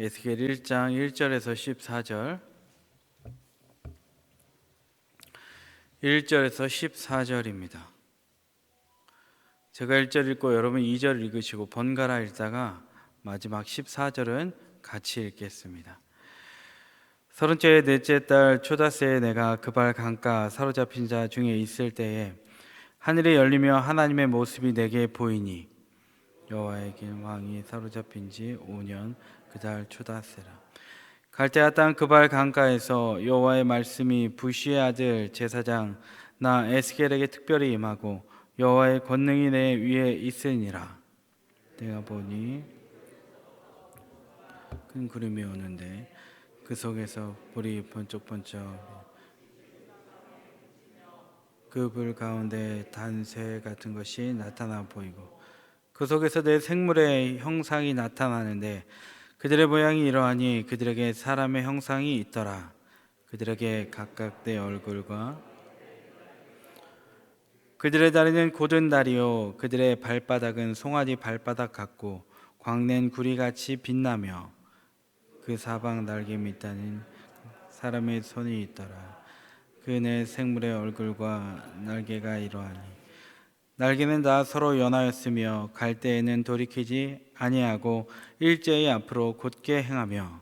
에스겔 1장 1절에서 14절 1절에서 14절입니다. 제가 1절 읽고 여러분 2절 읽으시고 번갈아 읽다가 마지막 14절은 같이 읽겠습니다. 30째 넷째 달 초다새에 내가 그발 강가 사로잡힌 자 중에 있을 때에 하늘이 열리며 하나님의 모습이 내게 보이니 여호와에게 왕이 사로잡힌 지 5년 그 달 초다새라. 갈대아 땅 그발 강가에서 여호와의 말씀이 부시의 아들 제사장 나 에스겔에게 특별히 임하고 여호와의 권능이 내 위에 있으니라. 내가 보니 큰 구름이 오는데 그 속에서 불이 번쩍번쩍 그 불 가운데 단새 같은 것이 나타나 보이고 그 속에서 내 생물의 형상이 나타나는데 그들의 모양이 이러하니 그들에게 사람의 형상이 있더라. 그들에게 각각 내 얼굴과 그들의 다리는 곧은 다리요 그들의 발바닥은 송아지 발바닥 같고 광낸 구리같이 빛나며 그 사방 날개 밑에는 사람의 손이 있더라. 그 내 생물의 얼굴과 날개가 이러하니 날개는 다 서로 연하였으며 갈 때에는 돌이키지 아니하고 일제히 앞으로 곧게 행하며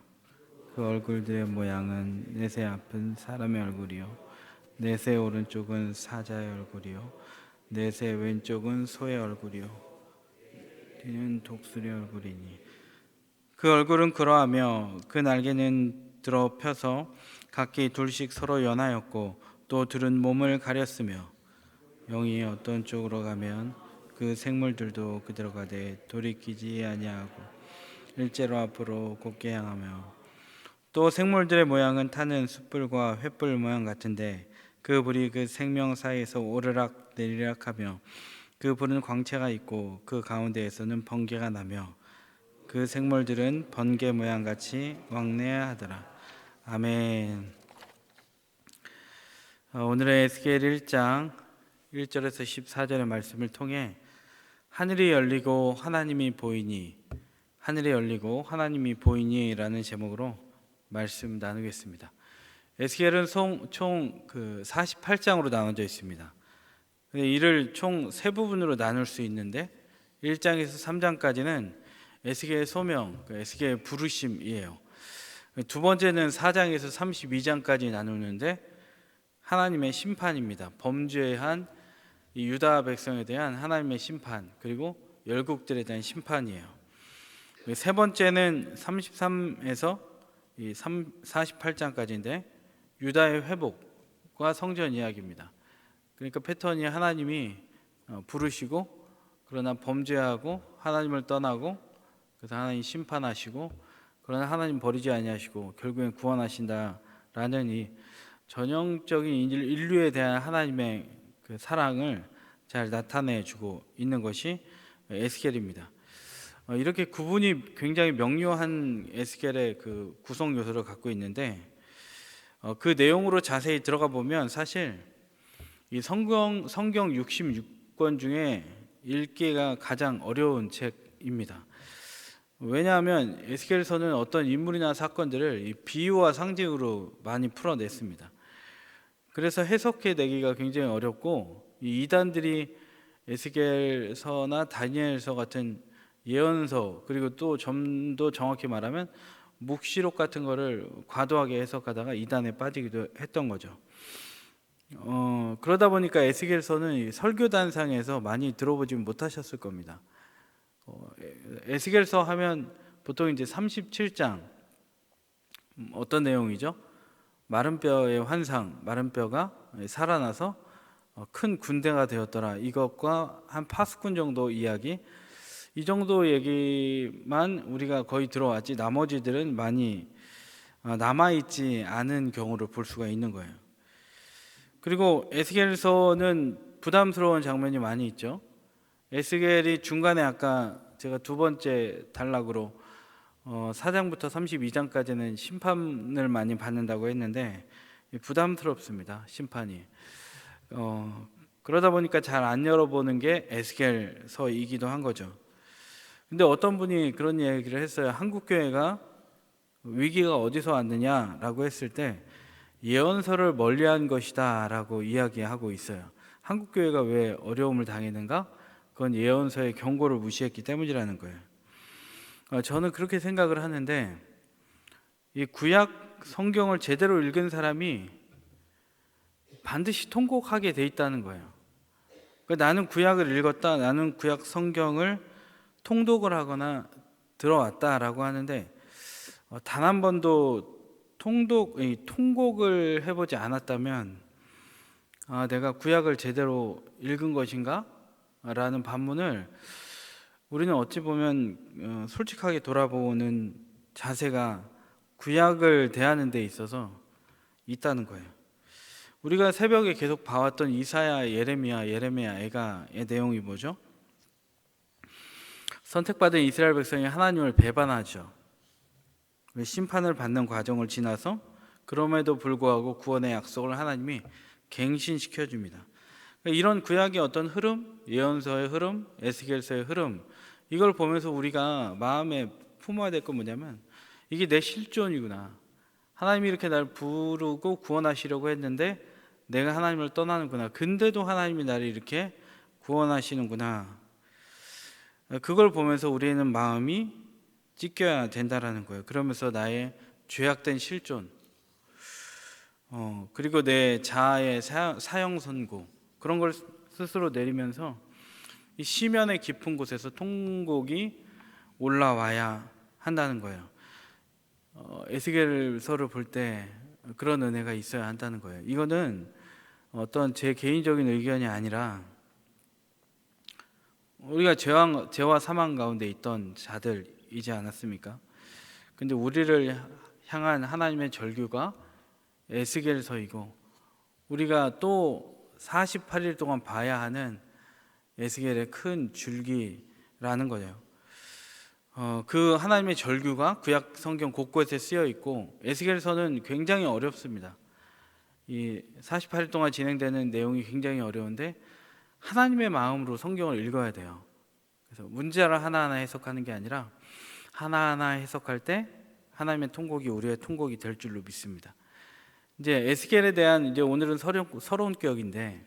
그 얼굴들의 모양은 넷의 앞은 사람의 얼굴이요 넷의 오른쪽은 사자의 얼굴이요 넷의 왼쪽은 소의 얼굴이요 뒤는 독수리의 얼굴이니 그 얼굴은 그러하며 그 날개는 들어 펴서 각기 둘씩 서로 연하였고 또 둘은 몸을 가렸으며 영이 어떤 쪽으로 가면 그 생물들도 그대로 가되 돌이키지 아니하고 일제로 앞으로 곧게 향하며 또 생물들의 모양은 타는 숯불과 횃불 모양 같은데 그 불이 그 생명 사이에서 오르락 내리락 하며 그 불은 광채가 있고 그 가운데에서는 번개가 나며 그 생물들은 번개 모양 같이 왕래하더라. 아멘. 오늘의 에스겔 1장 1절에서 14절의 말씀을 통해 하늘이 열리고 하나님이 보이니 하늘이 열리고 하나님이 보이니 라는 제목으로 말씀 나누겠습니다. 에스겔은 총 48장으로 나눠져 있습니다. 이를 총 세 부분으로 나눌 수 있는데 1장에서 3장까지는 에스겔의 소명, 에스겔의 부르심이에요. 두 번째는 4장에서 32장까지 나누는데 하나님의 심판입니다. 범죄한 이 유다 백성에 대한 하나님의 심판, 그리고 열국들에 대한 심판이에요. 세 번째는 33에서 48장까지인데 유다의 회복과 성전 이야기입니다. 그러니까 패턴이 하나님이 부르시고 그러나 범죄하고 하나님을 떠나고 그래서 하나님 심판하시고 그러나 하나님 버리지 아니하시고 결국엔 구원하신다라는 이 전형적인 인류에 대한 하나님의 그 사랑을 잘 나타내주고 있는 것이 에스겔입니다. 이렇게 구분이 굉장히 명료한 에스겔의 그 구성 요소를 갖고 있는데 그 내용으로 자세히 들어가 보면 사실 이 성경 66권 중에 읽기가 가장 어려운 책입니다. 왜냐하면 에스겔서는 어떤 인물이나 사건들을 이 비유와 상징으로 많이 풀어냈습니다. 그래서 해석해내기가 굉장히 어렵고 이 이단들이 에스겔서나 다니엘서 같은 예언서 그리고 또 좀 더 정확히 말하면 묵시록 같은 거를 과도하게 해석하다가 이단에 빠지기도 했던 거죠. 그러다 보니까 에스겔서는 설교단상에서 많이 들어보지 못하셨을 겁니다. 에스겔서 하면 보통 이제 37장 어떤 내용이죠? 마른 뼈의 환상, 마른 뼈가 살아나서 큰 군대가 되었더라. 이것과 한 파수꾼 정도 이야기, 이 정도 얘기만 우리가 거의 들어왔지 나머지들은 많이 남아있지 않은 경우를 볼 수가 있는 거예요. 그리고 에스겔서는 부담스러운 장면이 많이 있죠. 에스겔이 중간에 아까 제가 두 번째 단락으로 4장부터 32장까지는 심판을 많이 받는다고 했는데 부담스럽습니다. 심판이. 그러다 보니까 잘 안 열어보는 게 에스겔서이기도 한 거죠. 근데 어떤 분이 그런 얘기를 했어요. 한국 교회가 위기가 어디서 왔느냐라고 했을 때 예언서를 멀리한 것이다라고 이야기하고 있어요. 한국 교회가 왜 어려움을 당했는가? 그건 예언서의 경고를 무시했기 때문이라는 거예요. 저는 그렇게 생각을 하는데 이 구약 성경을 제대로 읽은 사람이 반드시 통곡하게 돼 있다는 거예요. 그러니까 나는 구약을 읽었다, 나는 구약 성경을 통독을 하거나 들어왔다라고 하는데 단 한 번도 통곡을 해보지 않았다면 내가 구약을 제대로 읽은 것인가? 라는 반문을 우리는 어찌 보면 솔직하게 돌아보는 자세가 구약을 대하는 데 있어서 있다는 거예요. 우리가 새벽에 계속 봐왔던 이사야, 예레미야, 에가의 내용이 뭐죠? 선택받은 이스라엘 백성이 하나님을 배반하죠. 심판을 받는 과정을 지나서 그럼에도 불구하고 구원의 약속을 하나님이 갱신시켜 줍니다. 이런 구약의 어떤 흐름, 예언서의 흐름, 에스겔서의 흐름, 이걸 보면서 우리가 마음에 품어야 될 건 뭐냐면 이게 내 실존이구나. 하나님이 이렇게 날 부르고 구원하시려고 했는데 내가 하나님을 떠나는구나. 근데도 하나님이 나를 이렇게 구원하시는구나. 그걸 보면서 우리는 마음이 찢겨야 된다라는 거예요. 그러면서 나의 죄악된 실존, 그리고 내 자아의 사형 선고, 그런 걸 스스로 내리면서 이 시면의 깊은 곳에서 통곡이 올라와야 한다는 거예요. 에스겔서를 볼 때 그런 은혜가 있어야 한다는 거예요. 이거는 어떤 제 개인적인 의견이 아니라 우리가 죄와 사망 가운데 있던 자들이지 않았습니까? 근데 우리를 향한 하나님의 절규가 에스겔서이고 우리가 또 48일 동안 봐야 하는 에스겔의 큰 줄기라는 거예요. 그 하나님의 절규가 구약 성경 곳곳에 쓰여 있고 에스겔서는 굉장히 어렵습니다. 이 48일 동안 진행되는 내용이 굉장히 어려운데 하나님의 마음으로 성경을 읽어야 돼요. 그래서 문자를 하나하나 해석하는 게 아니라 하나하나 해석할 때 하나님의 통곡이 우리의 통곡이 될 줄로 믿습니다. 이제 에스겔에 대한 이제 오늘은 서론격인데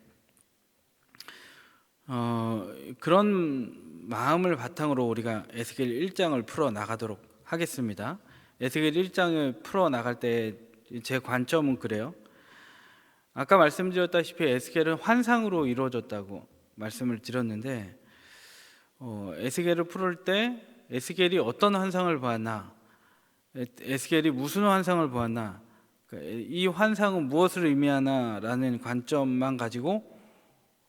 그런 마음을 바탕으로 우리가 에스겔 1장을 풀어 나가도록 하겠습니다. 에스겔 1장을 풀어 나갈 때 제 관점은 그래요. 아까 말씀드렸다시피 에스겔은 환상으로 이루어졌다고 말씀을 드렸는데 에스겔을 풀을 때 에스겔이 어떤 환상을 보았나, 에스겔이 무슨 환상을 보았나, 이 환상은 무엇을 의미하나라는 관점만 가지고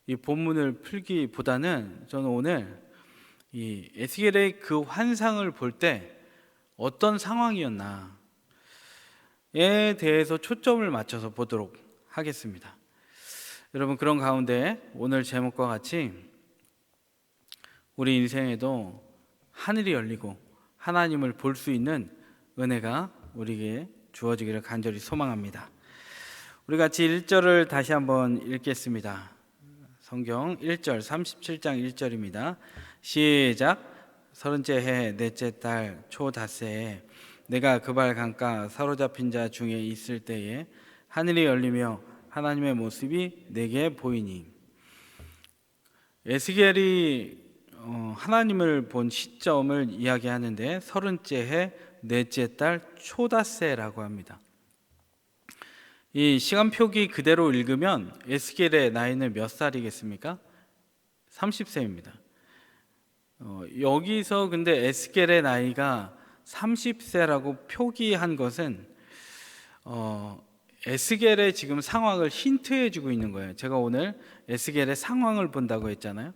이 본문을 풀기보다는 저는 오늘 이 에스겔의 그 환상을 볼 때 어떤 상황이었나에 대해서 초점을 맞춰서 보도록 하겠습니다. 여러분, 그런 가운데 오늘 제목과 같이 우리 인생에도 하늘이 열리고 하나님을 볼 수 있는 은혜가 우리에게 주어지기를 간절히 소망합니다. 우리 같이 1절을 다시 한번 읽겠습니다. 성경 1절 37장 1절입니다. 시작. 30째 해 넷째 달 초닷새에 내가 그발 강가 사로잡힌 자 중에 있을 때에 하늘이 열리며 하나님의 모습이 내게 보이니. 에스겔이 하나님을 본 시점을 이야기하는데 30째 해 넷째 달 초닷새라고 합니다. 이 시간표기 그대로 읽으면 에스겔의 나이는 몇 살이겠습니까? 30세입니다. 여기서 근데 에스겔의 나이가 30세라고 표기한 것은 에스겔의 지금 상황을 힌트해 주고 있는 거예요. 제가 오늘 에스겔의 상황을 본다고 했잖아요.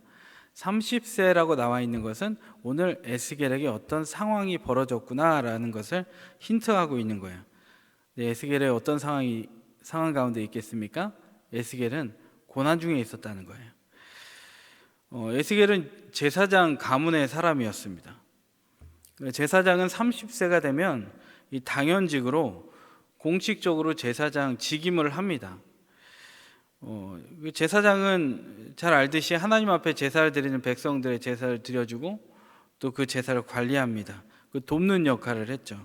30세라고 나와 있는 것은 오늘 에스겔에게 어떤 상황이 벌어졌구나라는 것을 힌트하고 있는 거예요. 에스겔의 어떤 상황 가운데 있겠습니까? 에스겔은 고난 중에 있었다는 거예요. 에스겔은 제사장 가문의 사람이었습니다. 제사장은 30세가 되면 이 당연직으로 공식적으로 제사장 직임을 합니다. 제사장은 잘 알듯이 하나님 앞에 제사를 드리는 백성들의 제사를 드려주고 또 그 제사를 관리합니다. 그 돕는 역할을 했죠.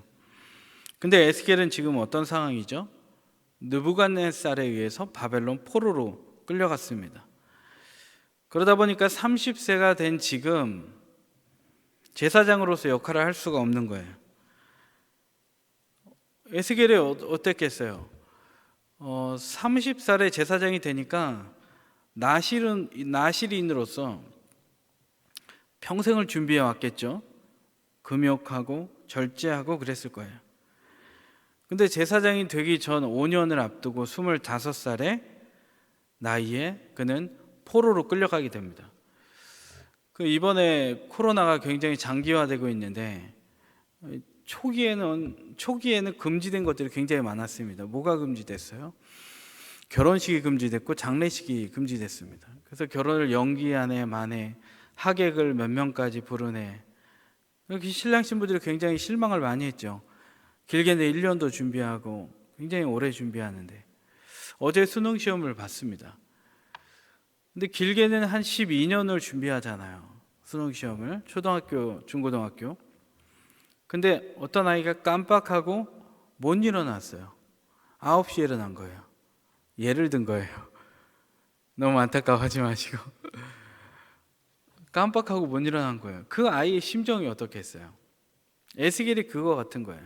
근데 에스겔은 지금 어떤 상황이죠? 느부갓네살에 의해서 바벨론 포로로 끌려갔습니다. 그러다 보니까 30세가 된 지금 제사장으로서 역할을 할 수가 없는 거예요. 에스겔이 어땠겠어요? 30살에 제사장이 되니까 나실인으로서 평생을 준비해 왔겠죠. 금욕하고 절제하고 그랬을 거예요. 근데 제사장이 되기 전 5년을 앞두고 25살의 나이에 그는 포로로 끌려가게 됩니다. 이번에 코로나가 굉장히 장기화되고 있는데 초기에는 금지된 것들이 굉장히 많았습니다. 뭐가 금지됐어요? 결혼식이 금지됐고 장례식이 금지됐습니다. 그래서 결혼을 연기하네 마네, 하객을 몇 명까지 부르네. 신랑 신부들이 굉장히 실망을 많이 했죠. 길게는 1년도 준비하고 굉장히 오래 준비하는데 어제 수능 시험을 봤습니다. 근데 길게는 한 12년을 준비하잖아요. 수능 시험을 초등학교, 중고등학교. 근데 어떤 아이가 깜빡하고 못 일어났어요. 9시에 일어난 거예요. 예를 든 거예요. 너무 안타까워하지 마시고 깜빡하고 못 일어난 거예요. 그 아이의 심정이 어떻겠어요? 에스겔이 그거 같은 거예요.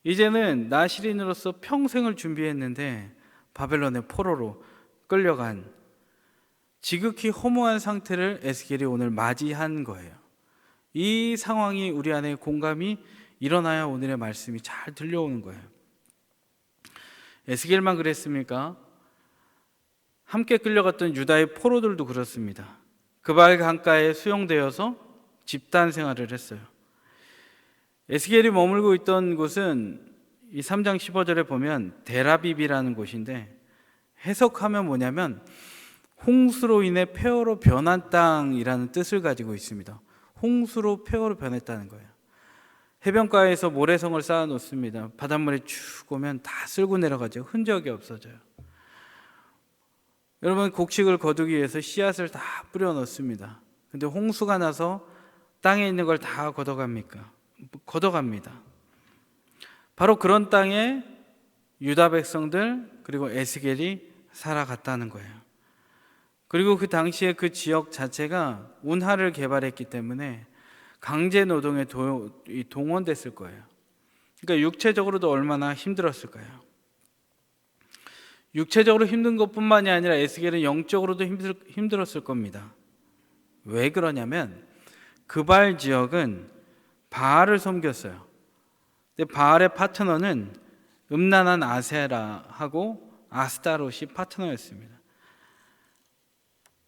이제는 나실인으로서 평생을 준비했는데 바벨론의 포로로 끌려간 지극히 허무한 상태를 에스겔이 오늘 맞이한 거예요. 이 상황이 우리 안에 공감이 일어나야 오늘의 말씀이 잘 들려오는 거예요. 에스겔만 그랬습니까? 함께 끌려갔던 유다의 포로들도 그렇습니다. 그발 강가에 수용되어서 집단 생활을 했어요. 에스겔이 머물고 있던 곳은 이 3장 15절에 보면 데라빕이라는 곳인데 해석하면 뭐냐면 홍수로 인해 폐허로 변한 땅이라는 뜻을 가지고 있습니다. 홍수로 폐허로 변했다는 거예요. 해변가에서 모래성을 쌓아 놓습니다. 바닷물이 쭉 오면 다 쓸고 내려가죠. 흔적이 없어져요. 여러분, 곡식을 거두기 위해서 씨앗을 다 뿌려 넣습니다. 근데 홍수가 나서 땅에 있는 걸 다 걷어갑니다. 바로 그런 땅에 유다 백성들 그리고 에스겔이 살아갔다는 거예요. 그리고 그 당시에 그 지역 자체가 운하를 개발했기 때문에 강제 노동에 동원됐을 거예요. 그러니까 육체적으로도 얼마나 힘들었을까요? 육체적으로 힘든 것뿐만이 아니라 에스겔은 영적으로도 힘들었을 겁니다. 왜 그러냐면 그발 지역은 바알을 섬겼어요. 근데 바알의 파트너는 음란한 아세라하고 아스타롯이 파트너였습니다.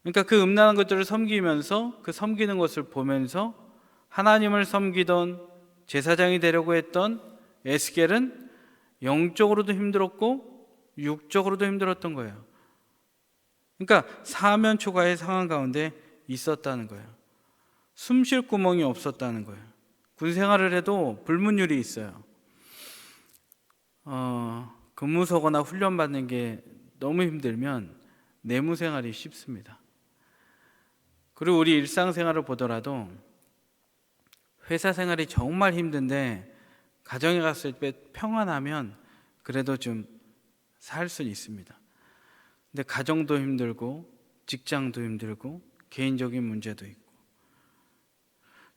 그러니까 그 음란한 것들을 섬기면서 그 섬기는 것을 보면서 하나님을 섬기던 제사장이 되려고 했던 에스겔은 영적으로도 힘들었고 육적으로도 힘들었던 거예요. 그러니까 사면초가의 상황 가운데 있었다는 거예요. 숨 쉴 구멍이 없었다는 거예요. 군 생활을 해도 불문율이 있어요. 근무 서거나 훈련 받는 게 너무 힘들면 내무 생활이 쉽습니다. 그리고 우리 일상생활을 보더라도 회사 생활이 정말 힘든데 가정에 갔을 때 평안하면 그래도 좀 살 수는 있습니다. 근데 가정도 힘들고 직장도 힘들고 개인적인 문제도 있고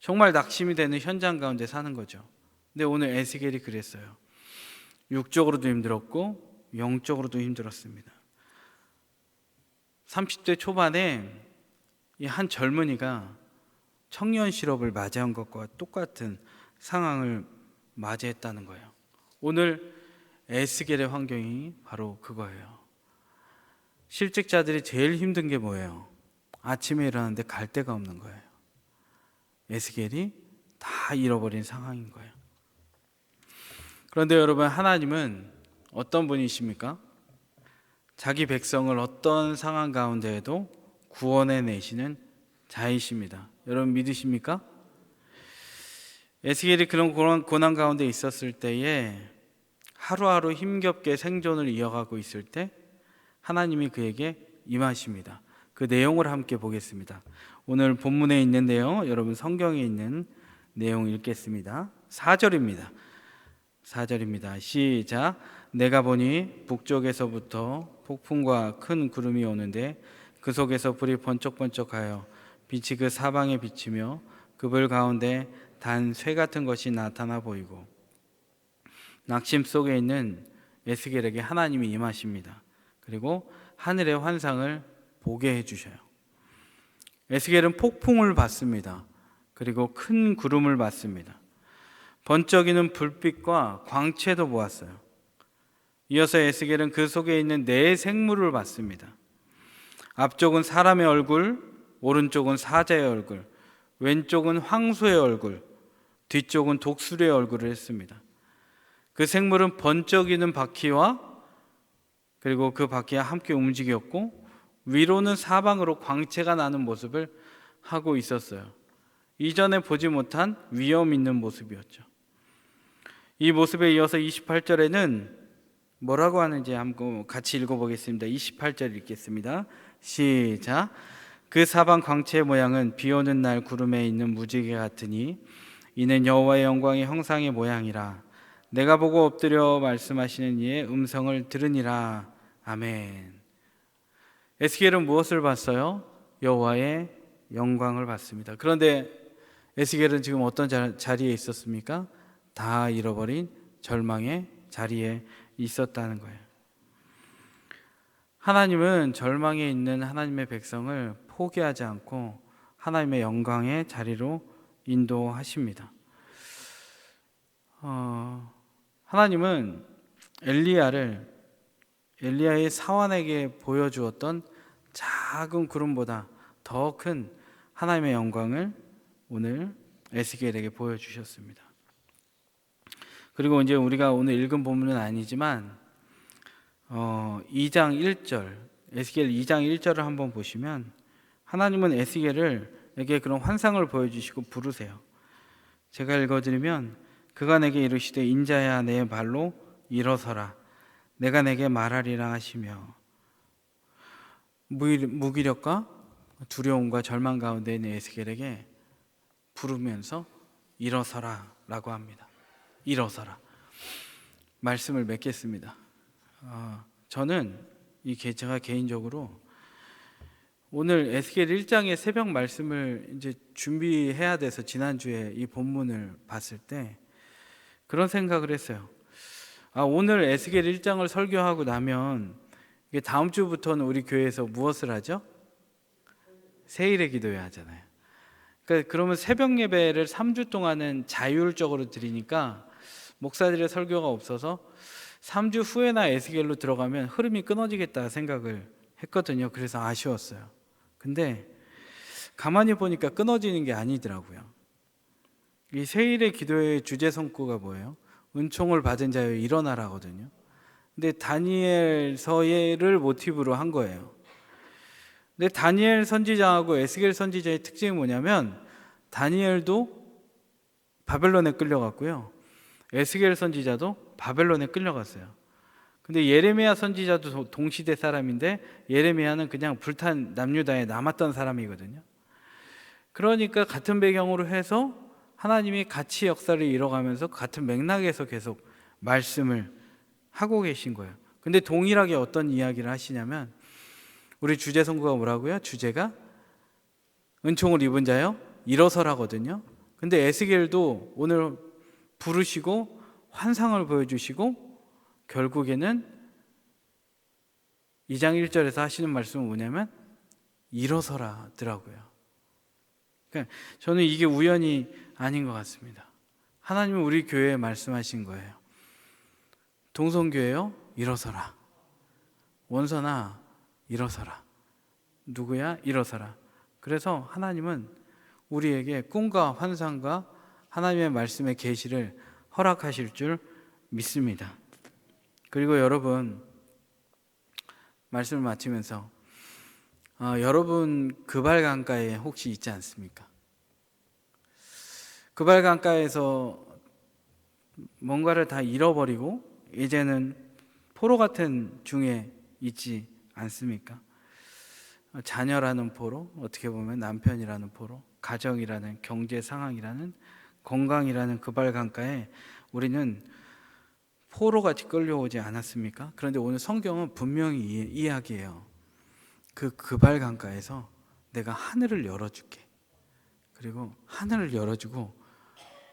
정말 낙심이 되는 현장 가운데 사는 거죠. 근데 오늘 에스겔이 그랬어요. 육적으로도 힘들었고 영적으로도 힘들었습니다. 30대 초반에 이 한 젊은이가 청년 실업을 맞이한 것과 똑같은 상황을 맞이했다는 거예요. 오늘 에스겔의 환경이 바로 그거예요. 실직자들이 제일 힘든 게 뭐예요? 아침에 일어나는데 갈 데가 없는 거예요. 에스겔이 다 잃어버린 상황인 거예요. 그런데 여러분, 하나님은 어떤 분이십니까? 자기 백성을 어떤 상황 가운데에도 구원해 내시는 자이십니다. 여러분 믿으십니까? 에스겔이 그런 고난 가운데 있었을 때에 하루하루 힘겹게 생존을 이어가고 있을 때 하나님이 그에게 임하십니다. 그 내용을 함께 보겠습니다. 오늘 본문에 있는데요, 여러분 성경에 있는 내용 읽겠습니다. 4절입니다. 4절입니다. 시작. 내가 보니 북쪽에서부터 폭풍과 큰 구름이 오는데 그 속에서 불이 번쩍번쩍하여 빛이 그 사방에 비치며 그 불 가운데 단 쇠 같은 것이 나타나 보이고, 낙심 속에 있는 에스겔에게 하나님이 임하십니다. 그리고 하늘의 환상을 보게 해주셔요. 에스겔은 폭풍을 봤습니다. 그리고 큰 구름을 봤습니다. 번쩍이는 불빛과 광채도 보았어요. 이어서 에스겔은 그 속에 있는 네 생물을 봤습니다. 앞쪽은 사람의 얼굴, 오른쪽은 사자의 얼굴, 왼쪽은 황소의 얼굴, 뒤쪽은 독수리의 얼굴을 했습니다. 그 생물은 번쩍이는 바퀴와 그리고 그 바퀴와 함께 움직였고, 위로는 사방으로 광채가 나는 모습을 하고 있었어요. 이전에 보지 못한 위험 있는 모습이었죠. 이 모습에 이어서 28절에는 뭐라고 하는지 한번 같이 읽어보겠습니다. 28절 읽겠습니다. 시작. 그 사방 광채의 모양은 비 오는 날 구름에 있는 무지개 같으니 이는 여호와의 영광의 형상의 모양이라. 내가 보고 엎드려 말씀하시는 이의 음성을 들으니라. 아멘. 에스겔은 무엇을 봤어요? 여호와의 영광을 봤습니다. 그런데 에스겔은 지금 어떤 자리에 있었습니까? 다 잃어버린 절망의 자리에 있었다는 거예요. 하나님은 절망에 있는 하나님의 백성을 포기하지 않고 하나님의 영광의 자리로 인도하십니다. 하나님은 엘리야의 사환에게 보여주었던 작은 구름보다 더 큰 하나님의 영광을 오늘 에스겔에게 보여주셨습니다. 그리고 이제 우리가 오늘 읽은 본문은 아니지만 2장 1절, 에스겔 2장 1절을 한번 보시면 하나님은 에스겔에게 그런 환상을 보여주시고 부르세요. 제가 읽어드리면 그가 내게 이르시되 인자야 내 발로 일어서라 내가 내게 말하리라 하시며, 무기력과 두려움과 절망 가운데 있는 에스겔에게 부르면서 일어서라 라고 합니다. 일어서라. 말씀을 맺겠습니다. 저는 제가 개인적으로 오늘 에스겔 1장의 새벽 말씀을 이제 준비해야 돼서 지난주에 이 본문을 봤을 때 그런 생각을 했어요. 오늘 에스겔 1장을 설교하고 나면 다음 주부터는 우리 교회에서 무엇을 하죠? 세일의 기도회 하잖아요. 그러면 새벽 예배를 3주 동안은 자율적으로 드리니까 목사들의 설교가 없어서 3주 후에나 에스겔로 들어가면 흐름이 끊어지겠다 생각을 했거든요. 그래서 아쉬웠어요. 근데 가만히 보니까 끊어지는 게 아니더라고요. 이 세일의 기도의 주제 성구가 뭐예요? 은총을 받은 자여 일어나라거든요. 근데 다니엘서를 모티브로 한 거예요. 근데 다니엘 선지자하고 에스겔 선지자의 특징이 뭐냐면 다니엘도 바벨론에 끌려갔고요. 에스겔 선지자도 바벨론에 끌려갔어요. 근데 예레미야 선지자도 동시대 사람인데 예레미야는 그냥 불탄 남유다에 남았던 사람이거든요. 그러니까 같은 배경으로 해서 하나님이 같이 역사를 이뤄가면서 같은 맥락에서 계속 말씀을 하고 계신 거예요. 근데 동일하게 어떤 이야기를 하시냐면 우리 주제 선구가 뭐라고요? 주제가 은총을 입은 자요 일어서라거든요. 근데 에스겔도 오늘 부르시고 환상을 보여주시고 결국에는 2장 1절에서 하시는 말씀은 뭐냐면 일어서라더라고요. 그러니까 저는 이게 우연이 아닌 것 같습니다. 하나님은 우리 교회에 말씀하신 거예요. 동성교회요? 일어서라. 원선아 일어서라. 누구야? 일어서라. 그래서 하나님은 우리에게 꿈과 환상과 하나님의 말씀의 계시를 허락하실 줄 믿습니다. 그리고 여러분, 말씀을 마치면서 여러분 그발 강가에 혹시 있지 않습니까? 그발 강가에서 뭔가를 다 잃어버리고 이제는 포로 같은 중에 있지 않습니까? 자녀라는 포로, 어떻게 보면 남편이라는 포로, 가정이라는, 경제 상황이라는, 건강이라는 그발 강가에 우리는 포로같이 끌려오지 않았습니까? 그런데 오늘 성경은 분명히 이야기해요. 그 그발 강가에서 내가 하늘을 열어줄게. 그리고 하늘을 열어주고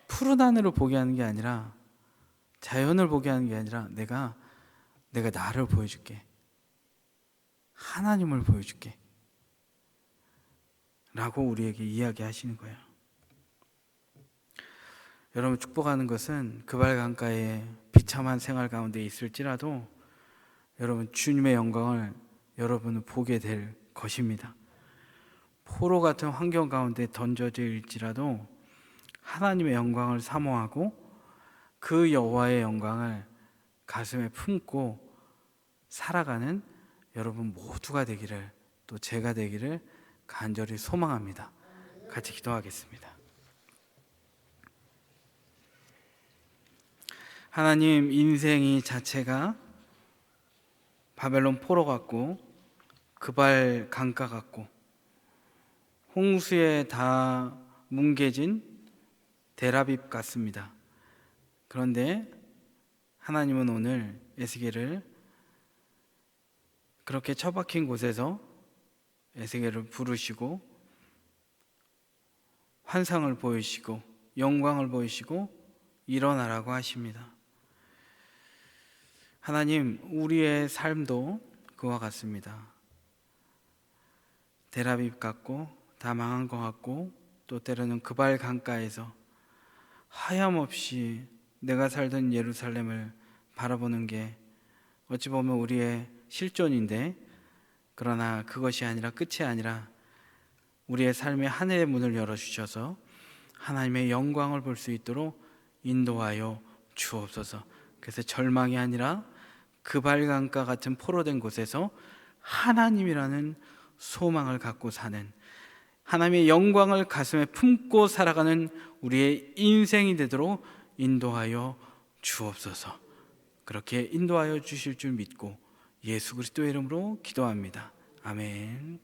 푸른 하늘을 보게 하는 게 아니라, 자연을 보게 하는 게 아니라 내가 나를 보여줄게. 하나님을 보여줄게. 라고 우리에게 이야기하시는 거예요. 여러분, 축복하는 것은 그발 강가에 비참한 생활 가운데 있을지라도 여러분 주님의 영광을 여러분은 보게 될 것입니다. 포로 같은 환경 가운데 던져질지라도 하나님의 영광을 사모하고 그 여호와의 영광을 가슴에 품고 살아가는 여러분 모두가 되기를, 또 제가 되기를 간절히 소망합니다. 같이 기도하겠습니다. 하나님, 인생이 자체가 바벨론 포로 같고 그발 강가 같고 홍수에 다 뭉개진 데라빕 같습니다. 그런데 하나님은 오늘 에스겔을 그렇게 처박힌 곳에서 에스겔을 부르시고 환상을 보이시고 영광을 보이시고 일어나라고 하십니다. 하나님, 우리의 삶도 그와 같습니다. 데라빕 같고 다 망한 것 같고 또 때로는 그발 강가에서 하염없이 내가 살던 예루살렘을 바라보는 게 어찌 보면 우리의 실존인데, 그러나 그것이 아니라, 끝이 아니라 우리의 삶의 하늘의 문을 열어주셔서 하나님의 영광을 볼 수 있도록 인도하여 주옵소서. 그래서 절망이 아니라 그발 강가 같은 포로된 곳에서 하나님이라는 소망을 갖고 사는, 하나님의 영광을 가슴에 품고 살아가는 우리의 인생이 되도록 인도하여 주옵소서. 그렇게 인도하여 주실 줄 믿고 예수 그리스도의 이름으로 기도합니다. 아멘.